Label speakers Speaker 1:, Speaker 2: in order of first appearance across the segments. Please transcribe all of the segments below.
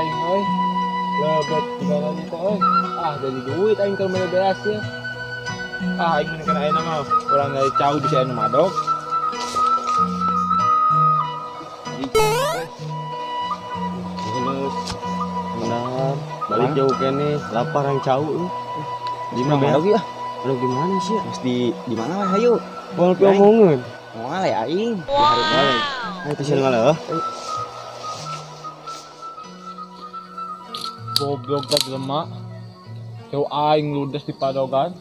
Speaker 1: aing euy. Lebet gimana nih teh euy. Ah jadi duit aing keur mere beas ya. Ah aing meuneun kana ayeuna mah urang dari cau di sana madok.
Speaker 2: Benar, balik jauh kene, lapar yang cau.
Speaker 1: Di mana madok ya?
Speaker 2: Lu gimana sih?
Speaker 1: Mas di mana weh hayu?
Speaker 2: Wal omongeun.
Speaker 1: Moal ya aing.
Speaker 2: Harus balik. Ayo pesan ngalah.
Speaker 1: Goblok dah jelema. Jauh aing ludes di padogan.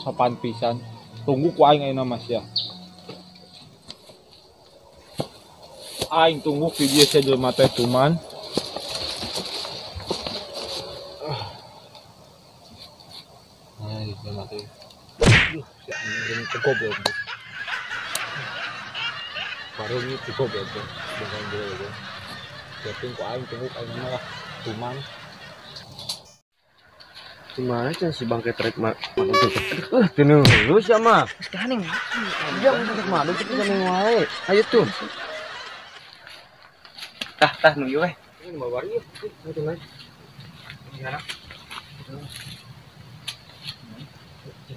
Speaker 1: Sopan pisan. Tunggu ku aing ayeuna Mas ya. Aing tunggu video saya jelema teh cuman. Ay, jelema teh. Si anjing teh goblok. Baru ini teh goblok. Bukan goblok. Jadi ku aing tunggu aing mah lah cuman.
Speaker 2: Gimana sih si bangke trek mah? Tenang lu siapa?
Speaker 1: Sekarang
Speaker 2: Dia untuk malu kita jangan wae. Ayo tuh.
Speaker 1: tah nunggu weh.
Speaker 2: Ini mau bari. Itu naik.
Speaker 1: Gimana?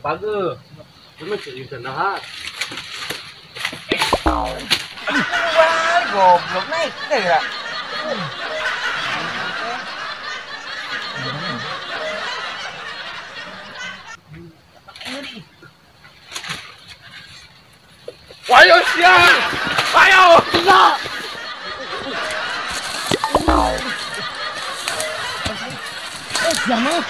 Speaker 2: Page. Cuma jadi kenah.
Speaker 1: Wah, goblok naik teh ya. Ayo siang. Ayo. Jangan.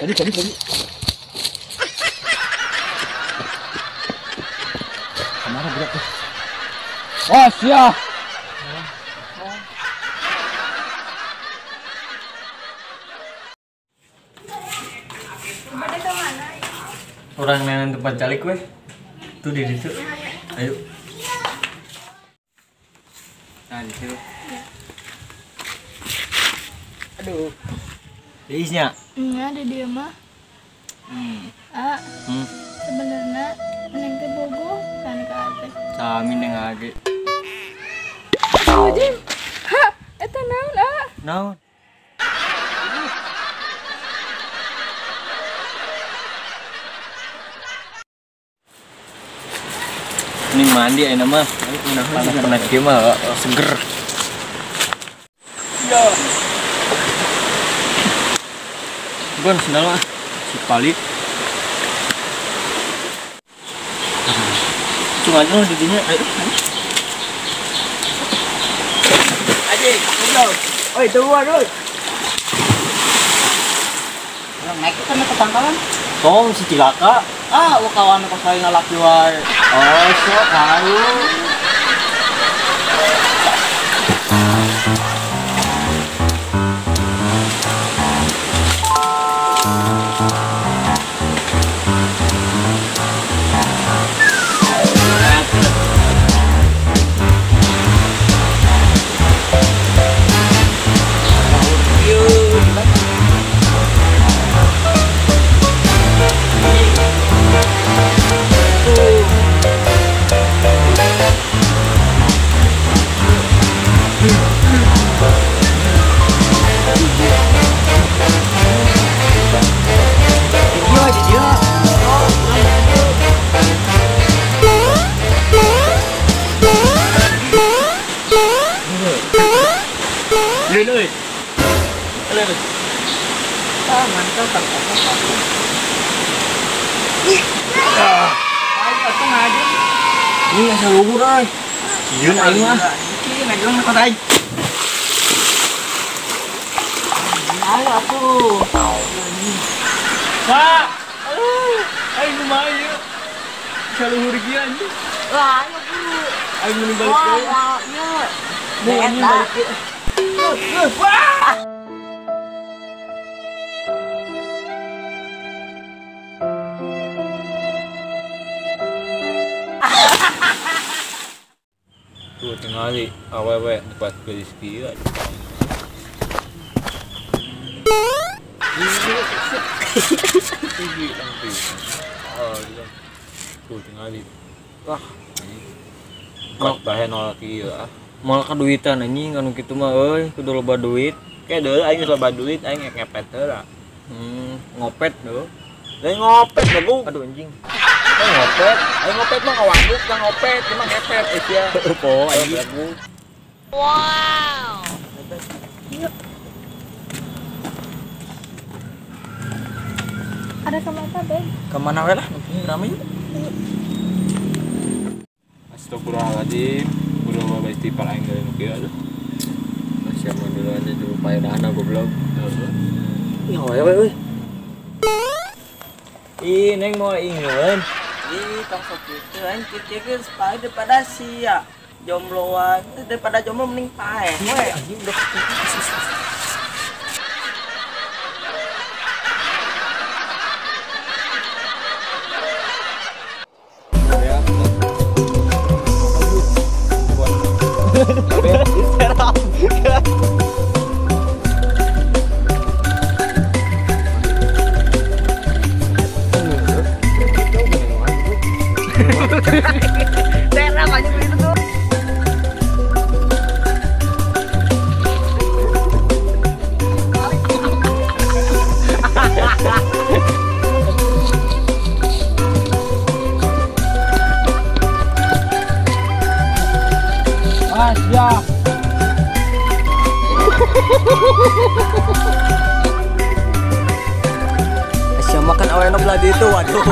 Speaker 1: Tadi. Kemana berat tuh? Oh, siap.
Speaker 2: Orang yang tempat calik weh. Tuh di situ. Ayo. Nah, di situ. Aduh. Isnya.
Speaker 3: Ada dia mah. Sebenarnya neng teh bogoh kan ka teh.
Speaker 2: Sami neng age.
Speaker 3: Jin. Ha, eta naon
Speaker 2: Naon? Ini mandi ayeuna mah. Panas kieu mah seger. Ya. Gon sendal mah si palit. Cuma aja di dinya. Ayo. Aji, ngobrol. Oi, tunggu dulu.
Speaker 1: Orang naik kan ke pangkalan.
Speaker 2: Tong si Cilaka.
Speaker 1: Kawan kok saya ngalaki wae.
Speaker 2: Oh, sok ayo.
Speaker 1: Mantap kan. Aku ngajin.
Speaker 2: Ini asal luhur euy. Sieun aing mah.
Speaker 1: Ini ngajelang kota aing. Ayo atuh.
Speaker 2: Pak. Aing nu main ieu. Asal luhur kieu anjing.
Speaker 3: Lah, ayo buru.
Speaker 2: Aing mending balik deui.
Speaker 3: Iya.
Speaker 2: Mau anjing balik deui.
Speaker 1: Tuh tingali awewe dekat gelis kieu. tuh tinggal di
Speaker 2: Wah,
Speaker 1: kok bahe nol kieu ah.
Speaker 2: malah kaduitan anjing anu kitu mah euy, kudu loba duit.
Speaker 1: Kayak deui aing loba duit aing ngepet heula.
Speaker 2: Ngopet deuh.
Speaker 1: Lain ngopet bagus.
Speaker 2: Aduh anjing.
Speaker 1: Ngopet. Aing ngopet mah ngawanduk kan ngopet, cuma ngepet sia.
Speaker 2: Po anjing.
Speaker 1: Bagus.
Speaker 3: Ada kemana, Beb?
Speaker 2: Kemana we lah? Ini rame yuk.
Speaker 1: Astagfirullahaladzim. Udah bawa istighfar aing geus nu kieu aduh.
Speaker 2: Masih aman dulu aja dulu payudahna goblok.
Speaker 1: Heeh.
Speaker 2: Ya we.
Speaker 1: Ih, neng mau ingeun.
Speaker 2: Ih, tong sok kitu aing kieu pae daripada sia. Jombloan, daripada jomblo mending pae. We anjing udah. Asia makan awalnya belah itu, waduh.